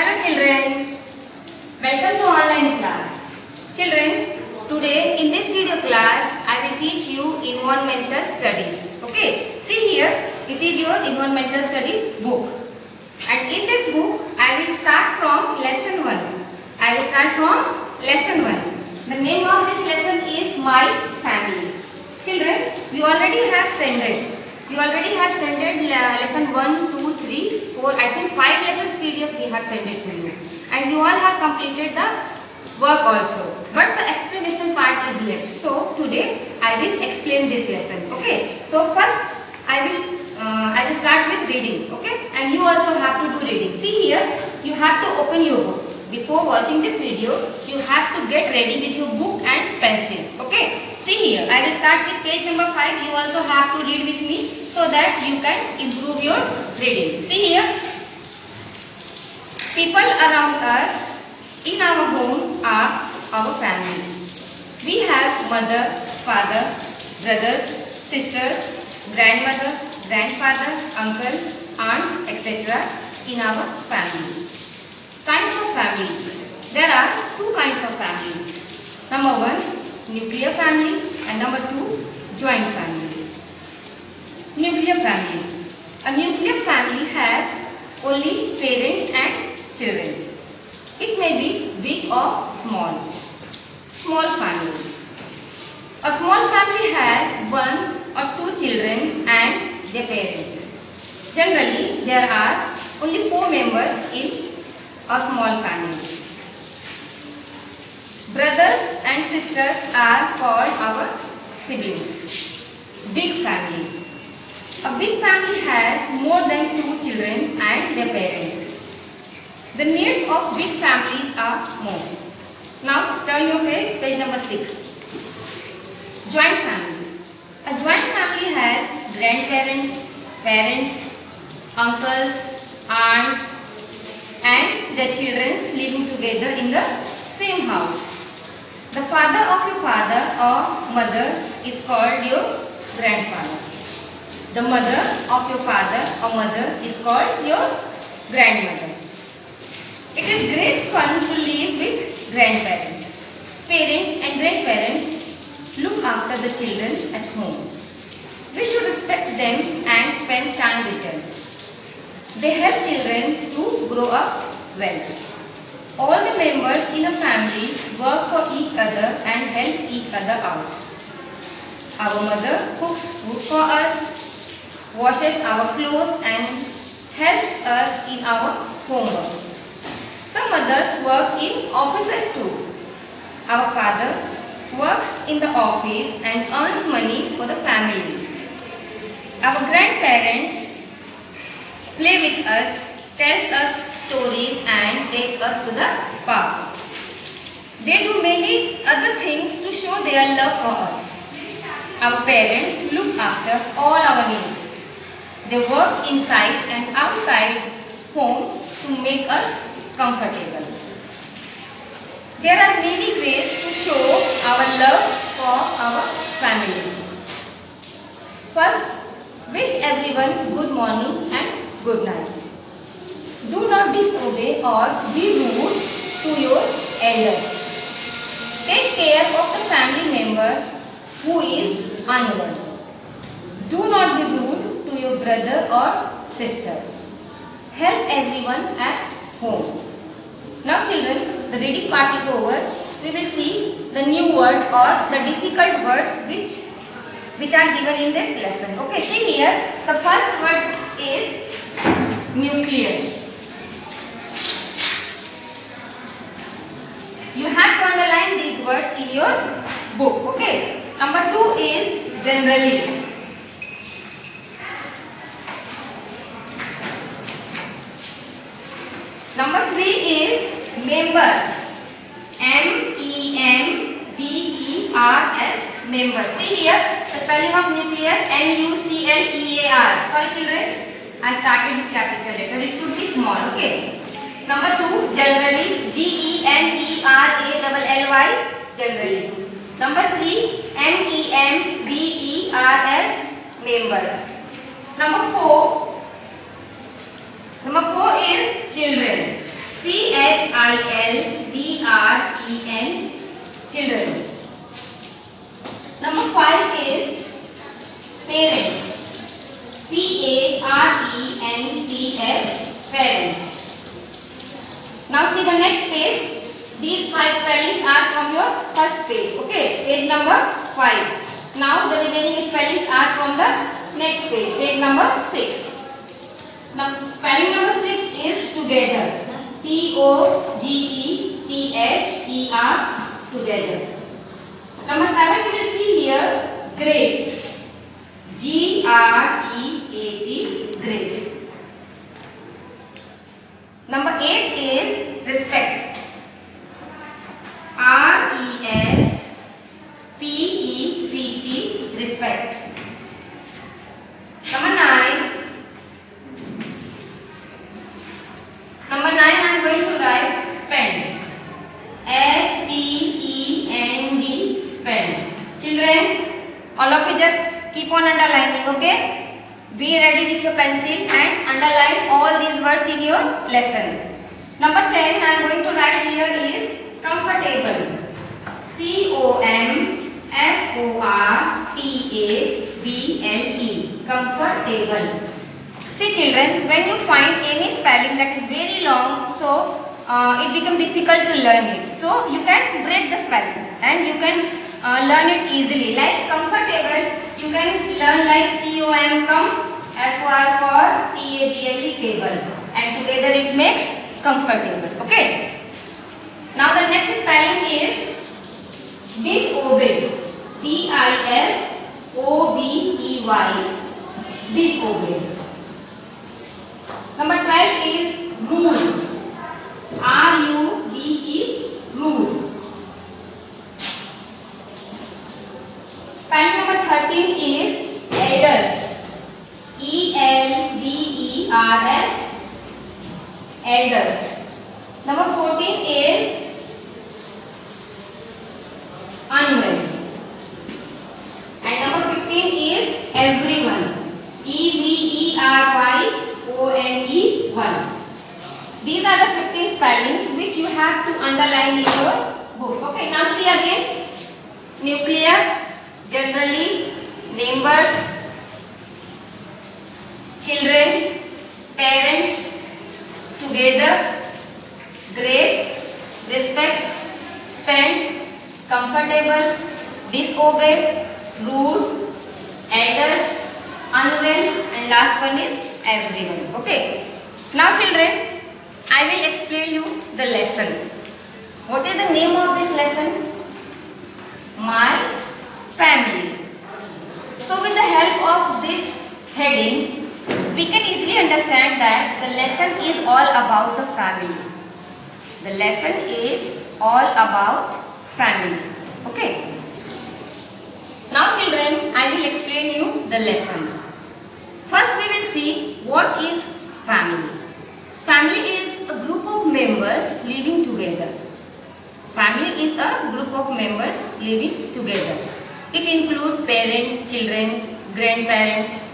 Hello children, welcome to online class. Children, today in this video class I will teach you environmental studies. Okay, see here, it is your environmental study book. And in this book I will start from lesson 1. I will start from lesson 1. The name of this lesson is My Family. Children, you already have sent lesson 1, 2, 3, 4, I think 5 lessons PDF we have sent it to you. And you all have completed the work also. But the explanation part is left. So today I will explain this lesson. Okay. So first I will start with reading. Okay. And you also have to do reading. See here, you have to open your book. Before watching this video, you have to get ready with your book and pencil. Okay. See here, I will start with page number 5. You also have to read with me so that you can improve your reading. See here, people around us in our home are our family. We have mother, father, brothers, sisters, grandmother, grandfather, uncles, aunts, etc. in our family. Kinds of family. There are two kinds of family. Number 1, nuclear family, and number 2, joint family. Nuclear family. A nuclear family has only parents and children. It may be big or small. Small family. A small family has 1 or 2 children and their parents. Generally, there are only 4 members in a small family. Brothers and sisters are called our siblings. Big family. A big family has more than 2 children and their parents. The needs of big families are more. Now turn your page, page number 6. Joint family. A joint family has grandparents, parents, uncles, aunts and their children living together in the same house. The father of your father or mother is called your grandfather. The mother of your father or mother is called your grandmother. It is great fun to live with grandparents. Parents and grandparents look after the children at home. We should respect them and spend time with them. They help children to grow up well. All the members in a family work for each other and help each other out. Our mother cooks food for us, washes our clothes and helps us in our homework. Some mothers work in offices too. Our father works in the office and earns money for the family. Our grandparents play with us, tells us stories and take us to the park. They do many other things to show their love for us. Our parents look after all our needs. They work inside and outside home to make us comfortable. There are many ways to show our love for our family. First, wish everyone good morning and good night. Do not disobey or be rude to your elders. Take care of the family member who is unborn. Do not be rude to your brother or sister. Help everyone at home. Now children, the reading part is over. We will see the new words or the difficult words which are given in this lesson. Okay, see here. The first word is nuclear. You have to underline these words in your book. Okay. Number 2 is generally. Number 3 is members. M-E-M-B-E-R-S, members. See here, the spelling of nuclear, N-U-C-L-E-A-R. Sorry children, I started with capital letter. It should be small. Okay. Number 2, generally, G-E-N-E-R-A-L-L-Y, generally. Number 3, M-E-M-B-E-R-S, members. Number 4 is children. C children. Children. Number 5 is parents. Parents. Parents. Now see the next page. These 5 spellings are from your first page. Okay, page number 5. Now the remaining spellings are from the next page number 6. Now spelling number 6 is together. Together. Together. Number 7 you will see here great. Great. Great. Number 8 is respect. Respect. Respect. Number 9. Number 9 I am going to write spend. Spend. Spend. Children, all of you just keep on underlining, okay? Be ready with your pencil and underline all these words in your lesson. Number 10 I am going to write here is comfortable. Comfortable. Comfortable. See children, when you find any spelling that is very long, so it becomes difficult to learn it. So you can break the spelling and you can learn it easily. Like comfortable, you can learn like com, for table, table, and together it makes comfortable. Okay. Now the next spelling is disobey. Disobey. Disobey. Number 12 is rule. Rule. Spelling number 13 is elders. Elders. Elders. Number 14 is unwell. And number 15 is everyone. Everyone. These are the 15 spellings which you have to underline in your book. Okay, now see again. Nuclear, generally, numbers, children, parents, together, great, respect, spend, comfortable, disobey, rude, elders, unwell, and last one is everyone. Okay. Now children, I will explain you the lesson. What is the name of this lesson? My family. So with the help of this heading, we can easily understand that the lesson is all about the family. The lesson is all about family. Okay. Now children, I will explain you the lesson. First we will see what is family. Family is a group of members living together. Family is a group of members living together. It includes parents, children, grandparents.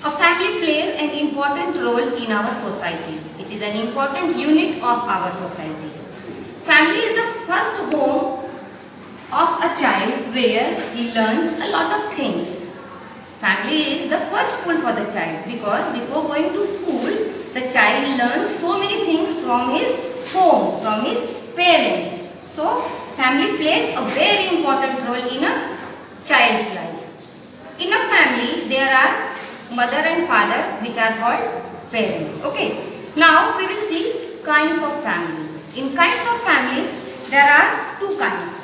A family plays an important role in our society. It is an important unit of our society. Family is the first home of a child where he learns a lot of things. Family is the first school for the child because before going to school, the child learns so many things from his home, from his parents. So, family plays a very important role in a child's life. In a family, there are mother and father which are called parents. Okay. Now, we will see kinds of families. In kinds of families, there are two kinds.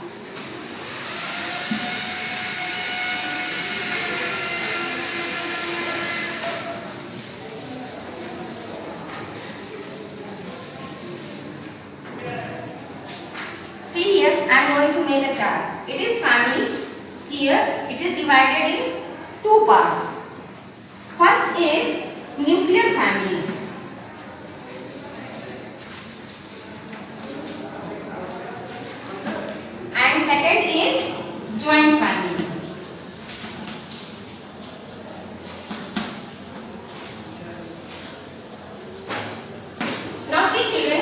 See here, I am going to make a chart. It is family. Here, it is divided in two parts. First is nuclear family. And second is joint family. Now see children,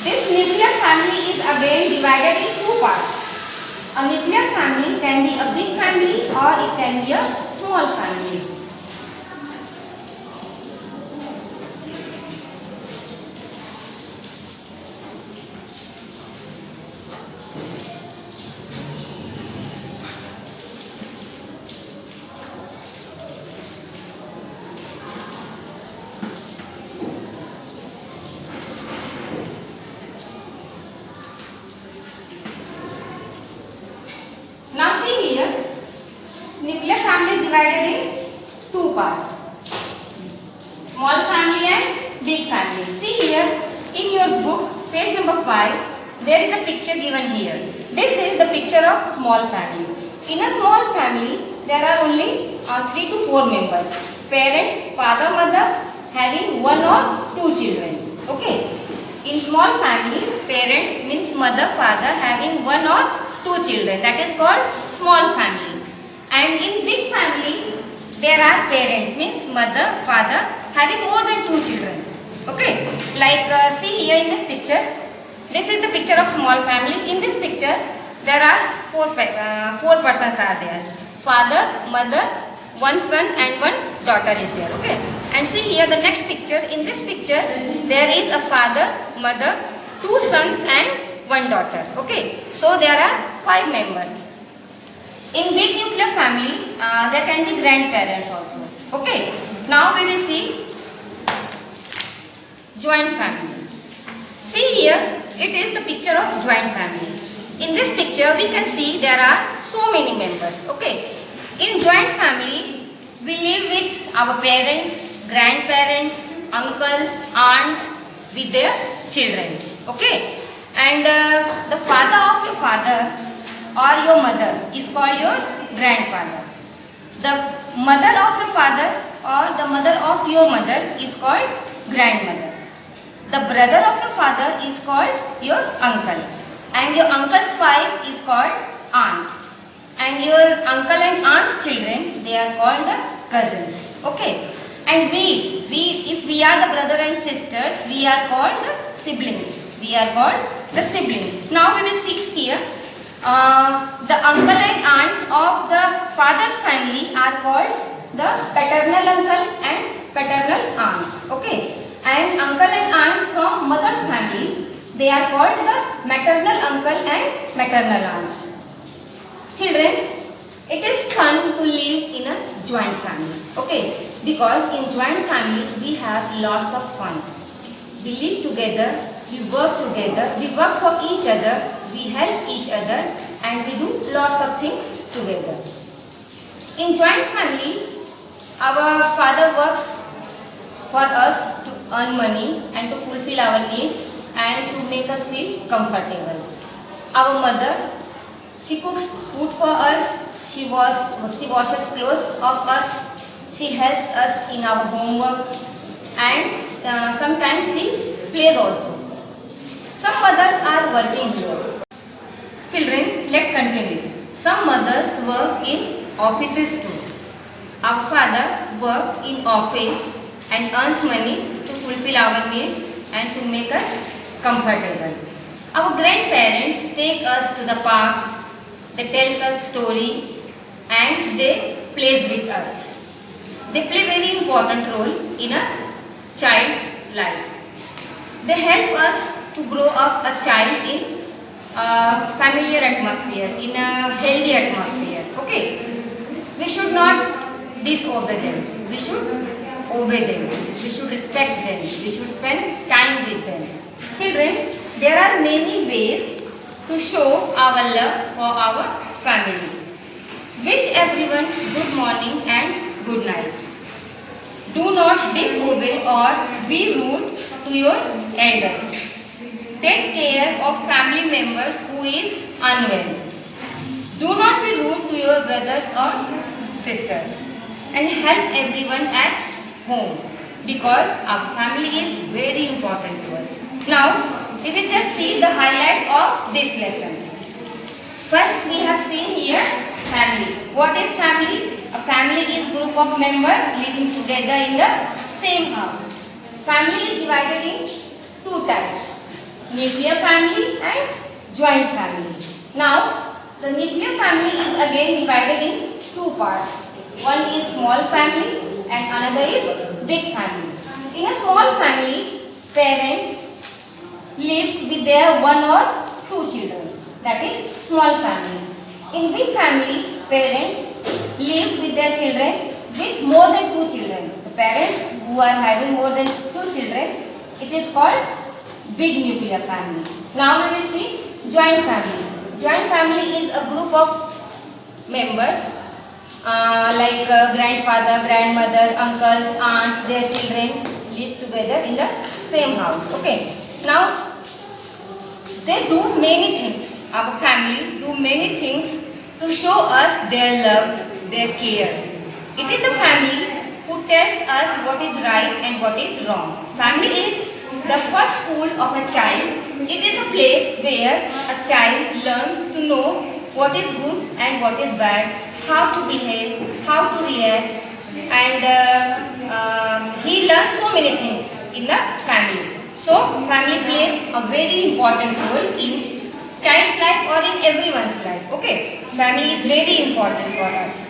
This nuclear family is again divided in two parts. A nuclear family can be a big family or it can be a small family. Now see here, nuclear family is divided in two parts. Small family and big family. See here, in your book, page number 5, there is a picture given here. This is the picture of small family. In a small family, there are only 3 to 4 members. Parents, father, mother, having 1 or 2 children. Okay. In small family, parents means mother, father, having 1 or 2 children. That is called small family. And in big family, there are parents means mother, father, having more than 2 children. Okay. Like see here in this picture. This is the picture of small family. In this picture, there are 4 persons are there. Father, mother, 1 son and 1 daughter is there. Okay. And see here the next picture. In this picture, there is a father, mother, 2 sons and 1 daughter. Okay. So there are 5 members. In big nuclear family, there can be grandparents also. Okay. Now we will see joint family. See here, it is the picture of joint family. In this picture, we can see there are so many members. Okay. In joint family, we live with our parents, grandparents, uncles, aunts with their children. Okay. And the father of your father or your mother is called your grandfather. The mother of your father or the mother of your mother is called grandmother. The brother of your father is called your uncle. And your uncle's wife is called aunt. And your uncle and aunt's children, they are called the cousins. Okay. And if we are the brother and sisters, we are called the siblings. We are called the siblings. Now we will see here, the uncle and aunts of the father's family are called the paternal uncle and paternal aunt. Okay. And uncle and aunts from mother's family, they are called the maternal uncle and maternal aunts. Children, it is fun to live in a joint family. Okay. Because in joint family, we have lots of fun. We live together, we work together, we work for each other, we help each other and we do lots of things together. In joint family, our father works for us to earn money and to fulfill our needs and to make us feel comfortable. Our mother, she cooks food for us, she washes clothes of us, she helps us in our homework and sometimes she plays also. Some mothers are working here. Children, let's continue. Some mothers work in offices too. Our father works in office and earns money to fulfill our needs and to make us comfortable. Our grandparents take us to the park, they tell us story and they plays with us. They play very important role in a child's life. They help us to grow up a child in a familiar atmosphere, in a healthy atmosphere. Okay? We should not disobey them. We should obey them. We should respect them. We should spend time with them. Children, there are many ways to show our love for our family. Wish everyone good morning and good night. Do not disobey or be rude to your elders. Take care of family members who is unwell. Do not be rude to your brothers or sisters. And help everyone at home because our family is very important to us. Now, we will just see the highlights of this lesson. First, we have seen here family. What is family? A family is group of members living together in the same house. Family is divided in two types. nuclear family and joint family. Now, the nuclear family is again divided in two parts. One is small family and another is big family. In a small family, parents live with their one or two children. That is small family. In big family, parents live with their children with more than two children. The parents who are having more than two children, it is called big nuclear family. Now we will see joint family. Joint family is a group of members like grandfather, grandmother, uncles, aunts, their children live together in the same house. Okay. Now they do many things. Our family do many things to show us their love, their care. It is a family who tells us what is right and what is wrong. Family is the first school of a child. It is a place where a child learns to know what is good and what is bad, how to behave, how to react, and he learns so many things in the family. So, family plays a very important role in child's life or in everyone's life. Okay, family is very important for us.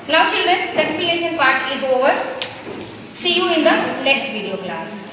Now children, the explanation part is over. See you in the next video class.